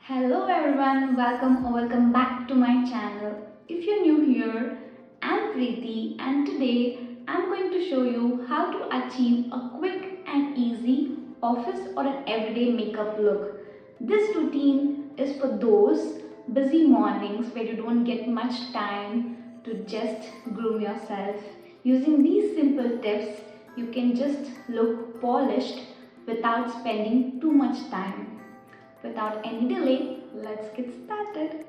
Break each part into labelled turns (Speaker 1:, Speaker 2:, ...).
Speaker 1: Hello everyone, welcome back to my channel. If you're new here, I'm Preeti and today I'm going to show you how to achieve a quick and easy office or an everyday makeup look. This routine is for those busy mornings where you don't get much time to just groom yourself. Using these simple tips, you can just look polished without spending too much time. Without any delay, let's get started.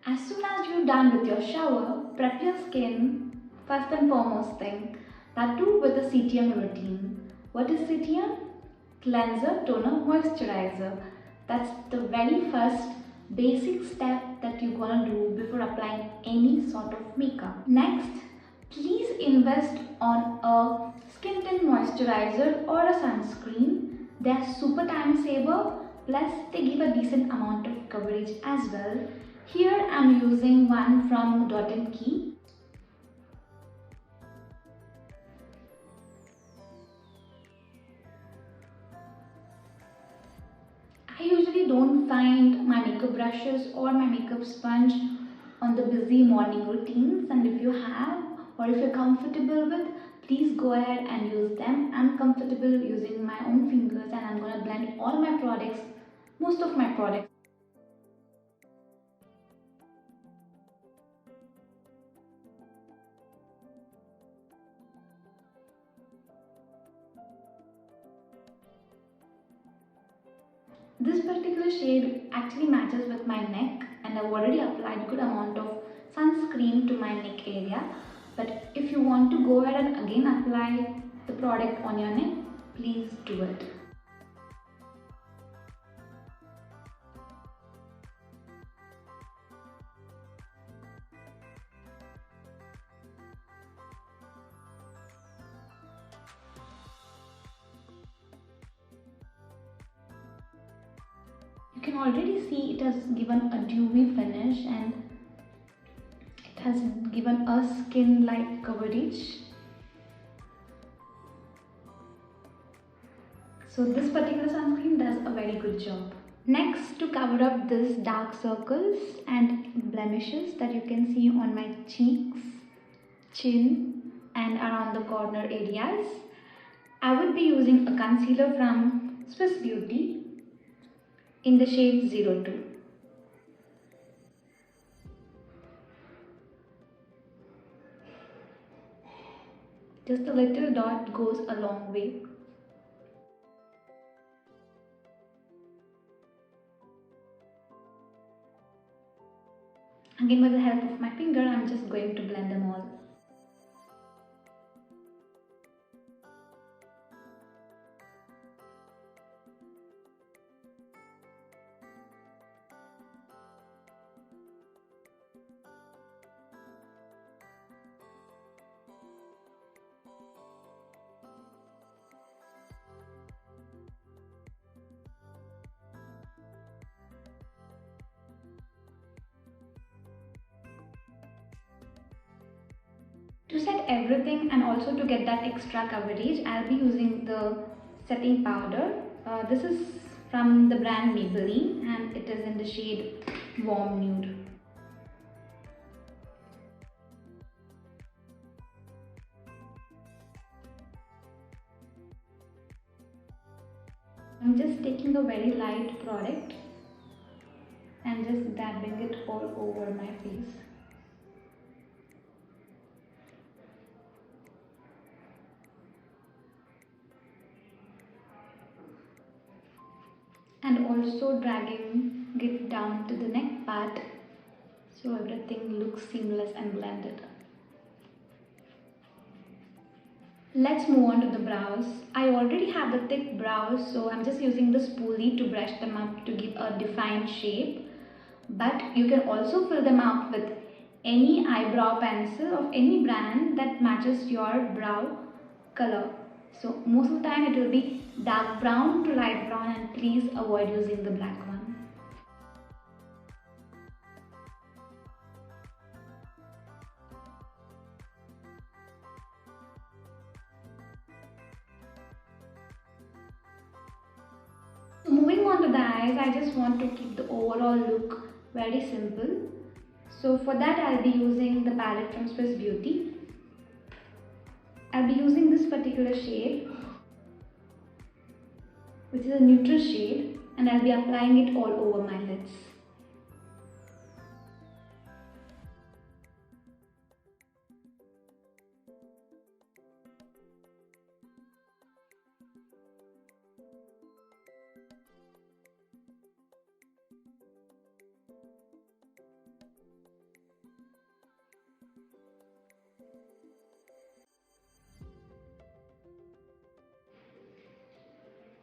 Speaker 1: As soon as you're done with your shower, prep your skin. First and foremost thing, that too with a CTM routine. What is CTM? Cleanser, toner, moisturizer. That's the very first basic step that you're gonna do before applying any sort of makeup. Next, please invest on a skin tint moisturizer or a sunscreen. They are super time saver, plus they give a decent amount of coverage as well. Here I'm using one from Dot & Key. I usually don't find my makeup brushes or my makeup sponge on the busy morning routines, and if you have or if you're comfortable with, please go ahead and use them. I'm comfortable using my own fingers and I'm gonna blend all my products, most of my products. This particular shade actually matches with my neck and I've already applied good amount of sunscreen to my neck area. But if you want to go ahead and again apply the product on your neck, please do it. You can already see it has given a dewy finish and it has given a skin-like coverage. So this particular sunscreen does a very good job. Next, to cover up this dark circles and blemishes that you can see on my cheeks, chin and around the corner areas, I would be using a concealer from Swiss Beauty in the shade 02. Just a little dot goes a long way. Again, with the help of my finger, I'm just going to blend them all. To set everything and also to get that extra coverage, I'll be using the setting powder. This is from the brand Maybelline and it is in the shade Warm Nude. I'm just taking a very light product and just dabbing it all over my face. And also dragging it down to the neck part so everything looks seamless and blended. Let's move on to the brows. I already have the thick brows, so I'm just using the spoolie to brush them up to give a defined shape. But you can also fill them up with any eyebrow pencil of any brand that matches your brow color. So most of the time it will be dark brown to light brown, and please avoid using the black one. the eyes, I just want to keep the overall look very simple. So for that I'll be using the palette from Swiss Beauty. I'll be using this particular shade, which is a neutral shade, and I'll be applying it all over my lids.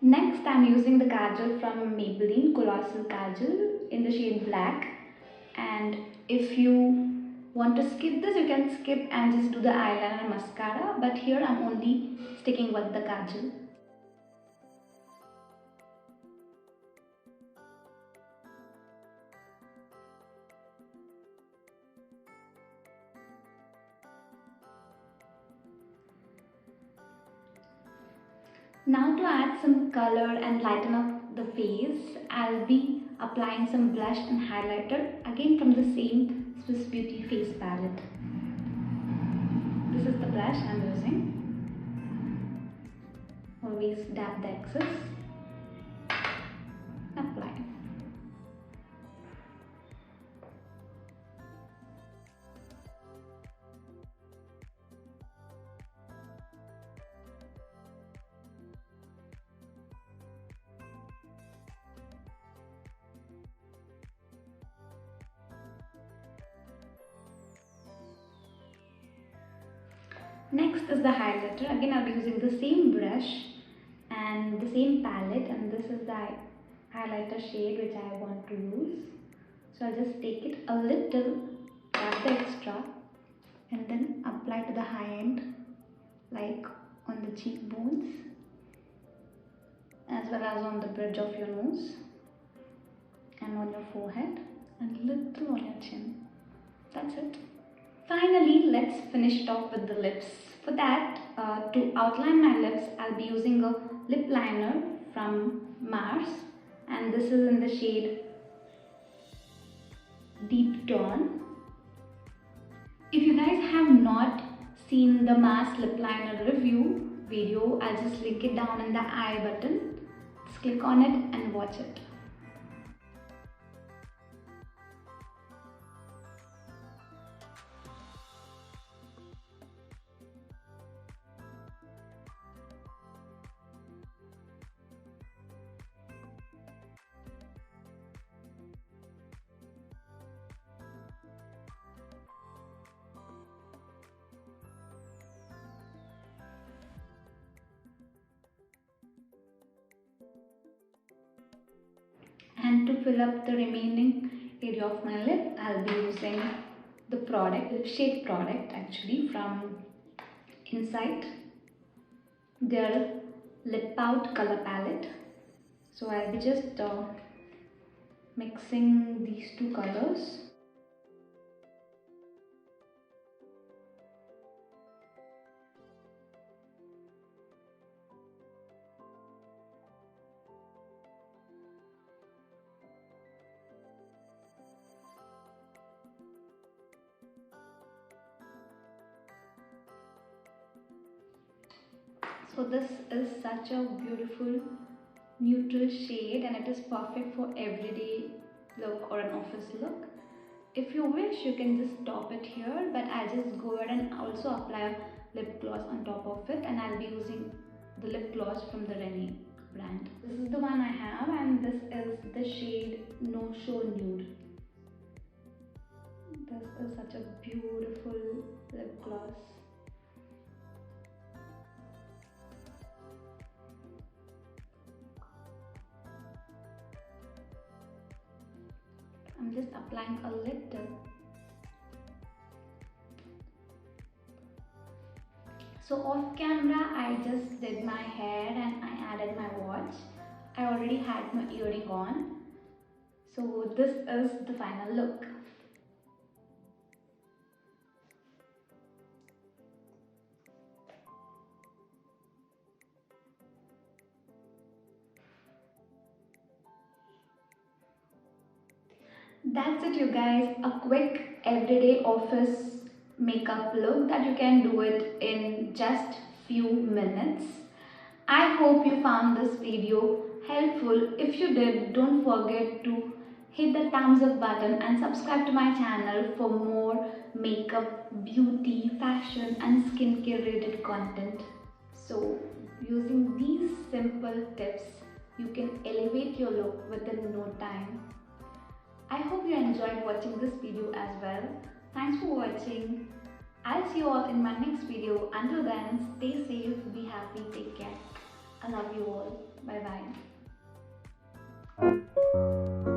Speaker 1: Next, I'm using the kajal from Maybelline, Colossal Kajal in the shade black. And if you want to skip this, you can skip and just do the eyeliner and mascara. But here I'm only sticking with the kajal. Now to add some color and lighten up the face, I'll be applying some blush and highlighter again from the same Swiss Beauty face palette. This is the blush I'm using. Always dab the excess. Apply. Next is the highlighter. Again, I'll be using the same brush and the same palette, and this is the highlighter shade which I want to use. So I'll just take it a little, grab the extra, and then apply to the high end, like on the cheekbones, as well as on the bridge of your nose, and on your forehead, and little on your chin. That's it. Finally, let's finish it off with the lips. For that, to outline my lips, I'll be using a lip liner from Mars, and this is in the shade Deep Dawn. If you guys have not seen the Mars lip liner review video, I'll just link it down in the I button. Just click on it and watch it. And to fill up the remaining area of my lip, I'll be using the product, lip shade product actually from Insight, their lip pout color palette. So I'll be just mixing these two colors. So this is such a beautiful neutral shade, and it is perfect for everyday look or an office look. If you wish, you can just top it here, but I'll just go ahead and also apply a lip gloss on top of it, and I'll be using the lip gloss from the Renee brand. This is the one I have, and this is the shade No Show Nude. This is such a beautiful lip gloss. I'm just applying a little. So off camera, I just did my hair and I added my watch. I already had my earring on. So this is the final look. That's it, you guys. A quick everyday office makeup look that you can do it in just few minutes. I hope you found this video helpful. If you did, don't forget to hit the thumbs up button and subscribe to my channel for more makeup, beauty, fashion and skincare related content. So, using these simple tips, you can elevate your look within no time. I hope you enjoyed watching this video as well. Thanks for watching. I'll see you all in my next video. Until then, stay safe, be happy, take care. I love you all. Bye bye.